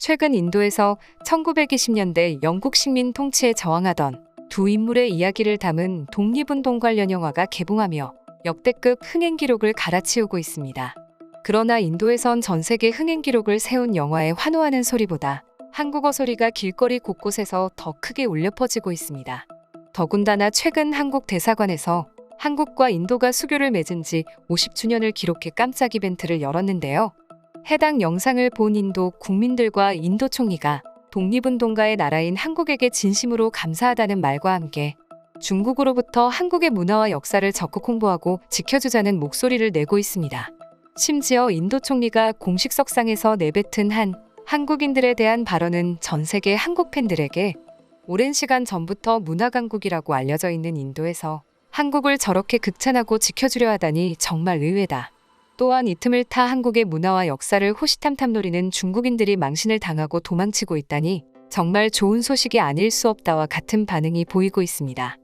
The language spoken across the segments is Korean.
최근 인도에서 1920년대 영국 식민 통치에 저항하던 두 인물의 이야기를 담은 독립운동 관련 영화가 개봉하며 역대급 흥행 기록을 갈아치우고 있습니다. 그러나 인도에선 전 세계 흥행 기록을 세운 영화에 환호하는 소리보다 한국어 소리가 길거리 곳곳에서 더 크게 울려 퍼지고 있습니다. 더군다나 최근 한국 대사관에서 한국과 인도가 수교를 맺은 지 50주년을 기록해 깜짝 이벤트를 열었는데요. 해당 영상을 본 인도 국민들과 인도 총리가 독립운동가의 나라인 한국에게 진심으로 감사하다는 말과 함께 중국으로부터 한국의 문화와 역사를 적극 홍보하고 지켜주자는 목소리를 내고 있습니다. 심지어 인도 총리가 공식 석상에서 내뱉은 한 한국인들에 대한 발언은 전 세계 한국 팬들에게 오랜 시간 전부터 문화 강국이라고 알려져 있는 인도에서 한국을 저렇게 극찬하고 지켜주려 하다니 정말 의외다. 또한 이 틈을 타 한국의 문화와 역사를 호시탐탐 노리는 중국인들이 망신을 당하고 도망치고 있다니 정말 좋은 소식이 아닐 수 없다와 같은 반응이 보이고 있습니다.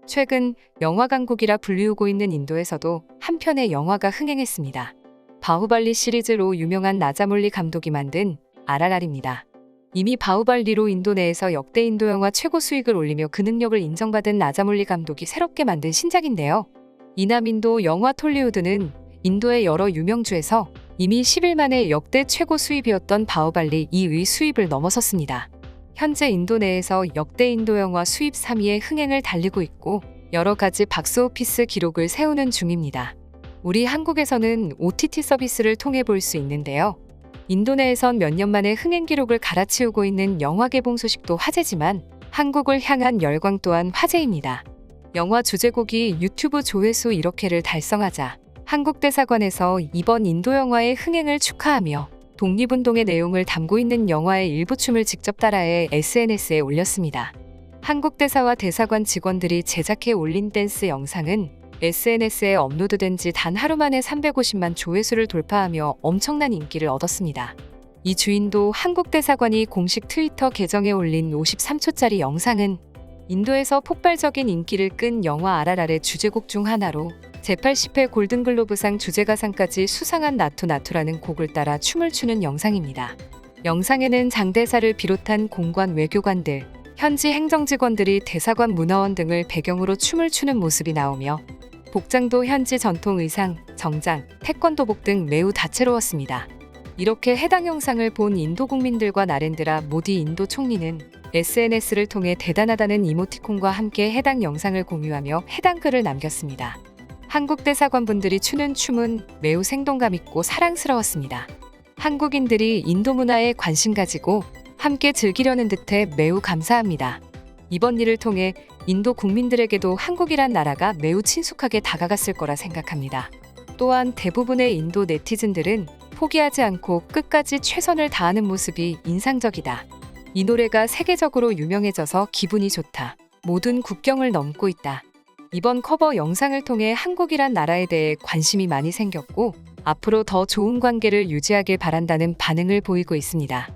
최근 영화 강국이라 불리우고 있는 인도에서도 한 편의 영화가 흥행했습니다. 바후발리 시리즈로 유명한 나자몰리 감독이 만든 RRR입니다. 이미 바후발리로 인도 내에서 역대 인도 영화 최고 수익을 올리며 그 능력을 인정받은 나자몰리 감독이 새롭게 만든 신작인데요. 이남인도 영화 톨리우드는 인도의 여러 유명주에서 이미 10일 만에 역대 최고 수입이었던 바후발리 2의 수입을 넘어섰습니다. 현재 인도 내에서 역대 인도 영화 수입 3위의 흥행을 달리고 있고 여러 가지 박스오피스 기록을 세우는 중입니다. 우리 한국에서는 OTT 서비스를 통해 볼 수 있는데요. 인도 내에선 몇 년 만에 흥행 기록을 갈아치우고 있는 영화 개봉 소식도 화제지만 한국을 향한 열광 또한 화제입니다. 영화 주제곡이 유튜브 조회수 1억회를 달성하자 한국 대사관에서 이번 인도 영화의 흥행을 축하하며 독립운동의 내용을 담고 있는 영화의 일부 춤을 직접 따라해 SNS에 올렸습니다. 한국 대사와 대사관 직원들이 제작해 올린 댄스 영상은 SNS에 업로드된 지 단 하루 만에 350만 조회수를 돌파하며 엄청난 인기를 얻었습니다. 이 주인도 한국 대사관이 공식 트위터 계정에 올린 53초짜리 영상은 인도에서 폭발적인 인기를 끈 영화 RRR의 주제곡 중 하나로 제80회 골든글로브상 주제가상까지 수상한 나투나투라는 곡을 따라 춤을 추는 영상입니다. 영상에는 장대사를 비롯한 공관 외교관들, 현지 행정직원들이 대사관 문화원 등을 배경으로 춤을 추는 모습이 나오며 복장도 현지 전통 의상, 정장, 태권도복 등 매우 다채로웠습니다. 이렇게 해당 영상을 본 인도 국민들과 나렌드라 모디 인도 총리는 SNS를 통해 대단하다는 이모티콘과 함께 해당 영상을 공유하며 해당 글을 남겼습니다. 한국 대사관분들이 추는 춤은 매우 생동감 있고 사랑스러웠습니다. 한국인들이 인도 문화에 관심 가지고 함께 즐기려는 듯해 매우 감사합니다. 이번 일을 통해 인도 국민들에게도 한국이란 나라가 매우 친숙하게 다가갔을 거라 생각합니다. 또한 대부분의 인도 네티즌들은 포기하지 않고 끝까지 최선을 다하는 모습이 인상적이다. 이 노래가 세계적으로 유명해져서 기분이 좋다. 모든 국경을 넘고 있다. 이번 커버 영상을 통해 한국이란 나라에 대해 관심이 많이 생겼고 앞으로 더 좋은 관계를 유지하길 바란다는 반응을 보이고 있습니다.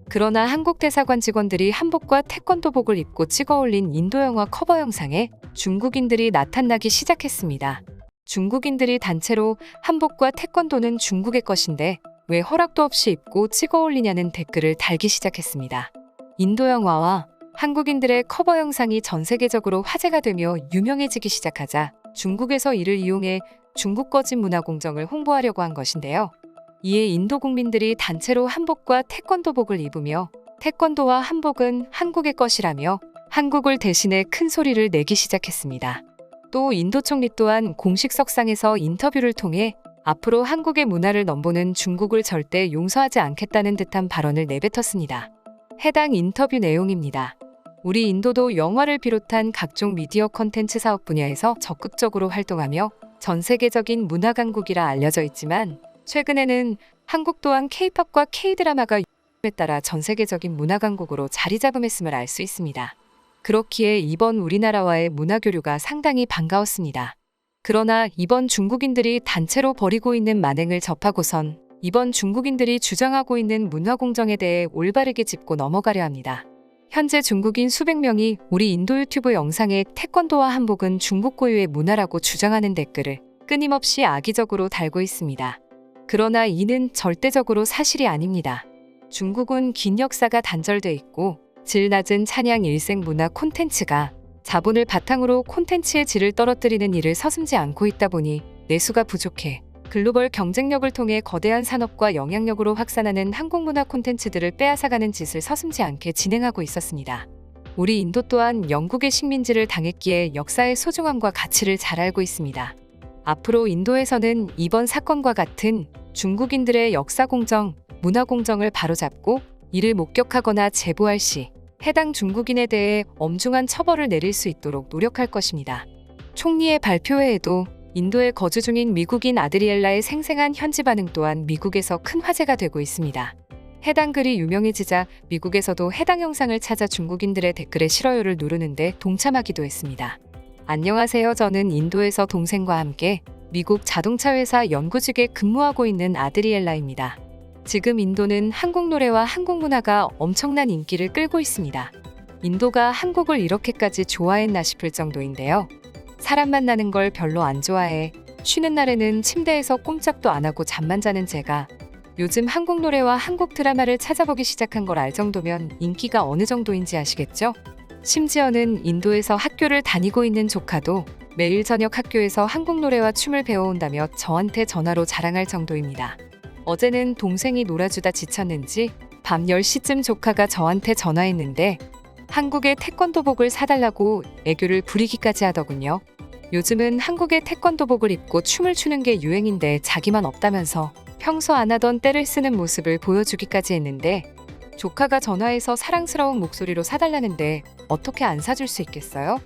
그러나 한국 대사관 직원들이 한복과 태권도복을 입고 찍어 올린 인도 영화 커버 영상에 중국인들이 나타나기 시작했습니다. 중국인들이 단체로 한복과 태권도는 중국의 것인데 왜 허락도 없이 입고 찍어 올리냐는 댓글을 달기 시작했습니다. 인도 영화와 한국인들의 커버 영상이 전 세계적으로 화제가 되며 유명해지기 시작하자 중국에서 이를 이용해 중국 거짓 문화 공정을 홍보하려고 한 것인데요. 이에 인도 국민들이 단체로 한복과 태권도복을 입으며 태권도와 한복은 한국의 것이라며 한국을 대신해 큰 소리를 내기 시작했습니다. 또 인도 총리 또한 공식 석상에서 인터뷰를 통해 앞으로 한국의 문화를 넘보는 중국을 절대 용서하지 않겠다는 듯한 발언을 내뱉었습니다. 해당 인터뷰 내용입니다. 우리 인도도 영화를 비롯한 각종 미디어 콘텐츠 사업 분야에서 적극적으로 활동하며 전 세계적인 문화 강국이라 알려져 있지만 최근에는 한국 또한 K-팝과 K-드라마가 유행에 따라 전 세계적인 문화 강국으로 자리 잡음했음을 알 수 있습니다. 그렇기에 이번 우리나라와의 문화 교류가 상당히 반가웠습니다. 그러나 이번 중국인들이 단체로 벌이고 있는 만행을 접하고선 이번 중국인들이 주장하고 있는 문화 공정에 대해 올바르게 짚고 넘어가려 합니다. 현재 중국인 수백 명이 우리 인도 유튜브 영상에 태권도와 한복은 중국 고유의 문화라고 주장하는 댓글을 끊임없이 악의적으로 달고 있습니다. 그러나 이는 절대적으로 사실이 아닙니다. 중국은 긴 역사가 단절돼 있고 질 낮은 찬양 일생 문화 콘텐츠가 자본을 바탕으로 콘텐츠의 질을 떨어뜨리는 일을 서슴지 않고 있다 보니 내수가 부족해 글로벌 경쟁력을 통해 거대한 산업과 영향력으로 확산하는 한국 문화 콘텐츠들을 빼앗아가는 짓을 서슴지 않게 진행하고 있었습니다. 우리 인도 또한 영국의 식민지를 당했기에 역사의 소중함과 가치를 잘 알고 있습니다. 앞으로 인도에서는 이번 사건과 같은 중국인들의 역사 공정, 문화 공정을 바로잡고 이를 목격하거나 제보할 시 해당 중국인에 대해 엄중한 처벌을 내릴 수 있도록 노력할 것입니다. 총리의 발표회에도 인도에 거주 중인 미국인 아드리엘라의 생생한 현지 반응 또한 미국에서 큰 화제가 되고 있습니다. 해당 글이 유명해지자 미국에서도 해당 영상을 찾아 중국인들의 댓글에 싫어요를 누르는데 동참하기도 했습니다. 안녕하세요. 저는 인도에서 동생과 함께 미국 자동차 회사 연구직에 근무하고 있는 아드리엘라입니다. 지금 인도는 한국 노래와 한국 문화가 엄청난 인기를 끌고 있습니다. 인도가 한국을 이렇게까지 좋아했나 싶을 정도인데요. 사람 만나는 걸 별로 안 좋아해. 쉬는 날에는 침대에서 꼼짝도 안 하고 잠만 자는 제가 요즘 한국 노래와 한국 드라마를 찾아보기 시작한 걸 알 정도면 인기가 어느 정도인지 아시겠죠? 심지어는 인도에서 학교를 다니고 있는 조카도 매일 저녁 학교에서 한국 노래와 춤을 배워온다며 저한테 전화로 자랑할 정도입니다. 어제는 동생이 놀아주다 지쳤는지 밤 10시쯤 조카가 저한테 전화했는데 한국의 태권도복을 사달라고 애교를 부리기까지 하더군요. 요즘은 한국의 태권도복을 입고 춤을 추는 게 유행인데 자기만 없다면서 평소 안 하던 떼를 쓰는 모습을 보여주기까지 했는데 조카가 전화해서 사랑스러운 목소리로 사달라는데 어떻게 안 사줄 수 있겠어요?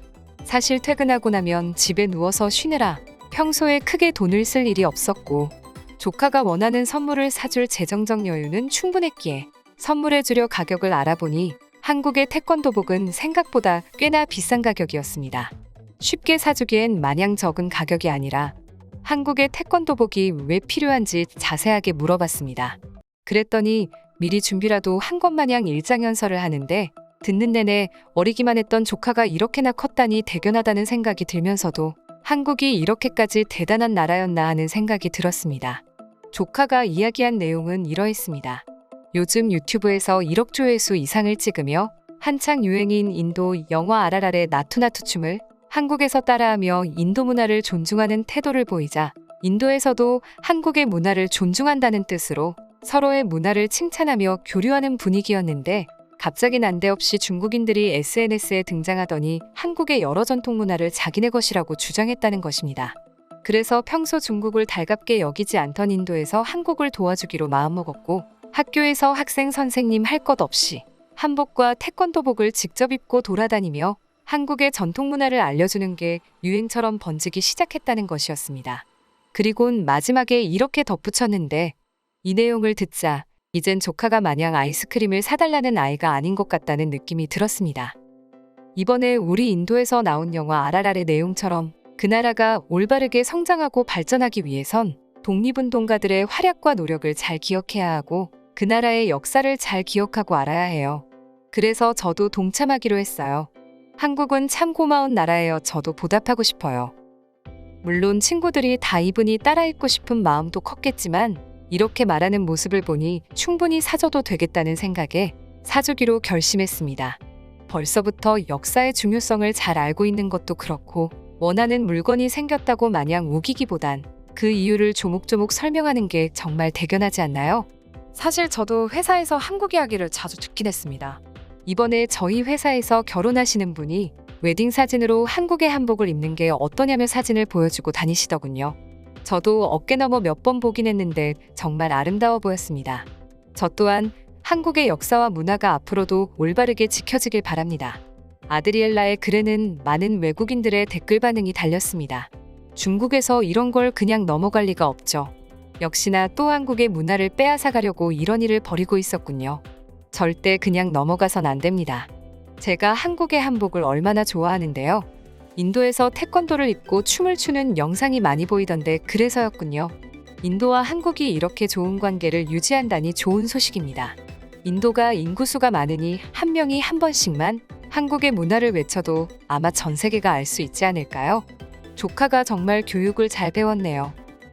사실 퇴근하고 나면 집에 누워서 쉬느라 평소에 크게 돈을 쓸 일이 없었고 조카가 원하는 선물을 사줄 재정적 여유는 충분했기에 선물해주려 가격을 알아보니 한국의 태권도복은 생각보다 꽤나 비싼 가격이었습니다. 쉽게 사주기엔 마냥 적은 가격이 아니라 한국의 태권도복이 왜 필요한지 자세하게 물어봤습니다. 그랬더니 미리 준비라도 한 것 마냥 일장연설을 하는데 듣는 내내 어리기만 했던 조카가 이렇게나 컸다니 대견하다는 생각이 들면서도 한국이 이렇게까지 대단한 나라였나 하는 생각이 들었습니다. 조카가 이야기한 내용은 이러했습니다. 요즘 유튜브에서 1억 조회수 이상을 찍으며 한창 유행인 인도 영화 RRR의 나투나투 춤을 한국에서 따라하며 인도 문화를 존중하는 태도를 보이자 인도에서도 한국의 문화를 존중한다는 뜻으로 서로의 문화를 칭찬하며 교류하는 분위기였는데 갑자기 난데없이 중국인들이 SNS에 등장하더니 한국의 여러 전통 문화를 자기네 것이라고 주장했다는 것입니다. 그래서 평소 중국을 달갑게 여기지 않던 인도에서 한국을 도와주기로 마음먹었고 학교에서 학생 선생님 할 것 없이 한복과 태권도복을 직접 입고 돌아다니며 한국의 전통 문화를 알려주는 게 유행처럼 번지기 시작했다는 것이었습니다. 그리곤 마지막에 이렇게 덧붙였는데 이 내용을 듣자 이젠 조카가 마냥 아이스크림을 사달라는 아이가 아닌 것 같다는 느낌이 들었습니다. 이번에 우리 인도에서 나온 영화 RRR의 내용처럼 그 나라가 올바르게 성장하고 발전하기 위해선 독립운동가들의 활약과 노력을 잘 기억해야 하고 그 나라의 역사를 잘 기억하고 알아야 해요. 그래서 저도 동참하기로 했어요. 한국은 참 고마운 나라예요. 저도 보답하고 싶어요. 물론 친구들이 다 이분이 따라 입고 싶은 마음도 컸겠지만 이렇게 말하는 모습을 보니 충분히 사줘도 되겠다는 생각에 사주기로 결심했습니다. 벌써부터 역사의 중요성을 잘 알고 있는 것도 그렇고 원하는 물건이 생겼다고 마냥 우기기보단 그 이유를 조목조목 설명하는 게 정말 대견하지 않나요? 사실 저도 회사에서 한국 이야기를 자주 듣긴 했습니다. 이번에 저희 회사에서 결혼하시는 분이 웨딩 사진으로 한국의 한복을 입는 게 어떠냐며 사진을 보여주고 다니시더군요. 저도 어깨 너머 몇 번 보긴 했는데 정말 아름다워 보였습니다. 저 또한 한국의 역사와 문화가 앞으로도 올바르게 지켜지길 바랍니다. 아드리엘라의 글에는 많은 외국인들의 댓글 반응이 달렸습니다. 중국에서 이런 걸 그냥 넘어갈 리가 없죠. 역시나 또 한국의 문화를 빼앗아가려고 이런 일을 벌이고 있었군요. 절대 그냥 넘어가선 안 됩니다. 제가 한국의 한복을 얼마나 좋아하는데요. 인도에서 태권도를 입고 춤을 추는 영상이 많이 보이던데 그래서였군요. 인도와 한국이 이렇게 좋은 관계를 유지한다니 좋은 소식입니다. 인도가 인구수가 많으니 한 명이 한 번씩만 한국의 문화를 외쳐도 아마 전 세계가 알 수 있지 않을까요? 조카가 정말 교육을 잘 배웠네요.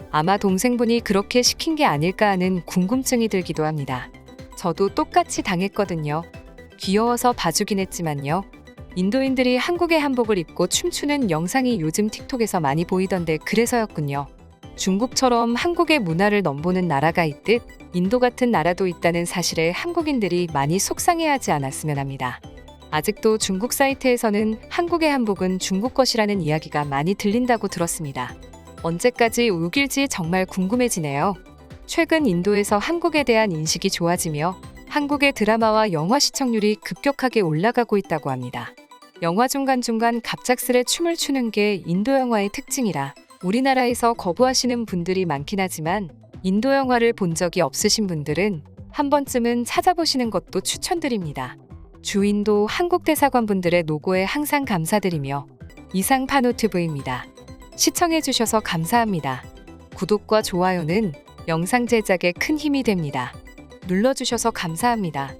아마 동생분이 그렇게 시킨 게 아닐까 하는 궁금증이 들기도 합니다. 저도 똑같이 당했거든요. 귀여워서 봐주긴 했지만요. 인도인들이 한국의 한복을 입고 춤추는 영상이 요즘 틱톡에서 많이 보이던데 그래서였군요. 중국처럼 한국의 문화를 넘보는 나라가 있듯 인도 같은 나라도 있다는 사실에 한국인들이 많이 속상해하지 않았으면 합니다. 아직도 중국 사이트에서는 한국의 한복은 중국 것이라는 이야기가 많이 들린다고 들었습니다. 언제까지 우길지 정말 궁금해지네요. 최근 인도에서 한국에 대한 인식이 좋아지며 한국의 드라마와 영화 시청률이 급격하게 올라가고 있다고 합니다. 영화 중간중간 갑작스레 춤을 추는 게 인도 영화의 특징이라 우리나라에서 거부하시는 분들이 많긴 하지만 인도 영화를 본 적이 없으신 분들은 한 번쯤은 찾아보시는 것도 추천드립니다. 주인도 한국 대사관분들의 노고에 항상 감사드리며 이상 파노TV입니다. 시청해주셔서 감사합니다. 구독과 좋아요는 영상 제작에 큰 힘이 됩니다. 눌러주셔서 감사합니다.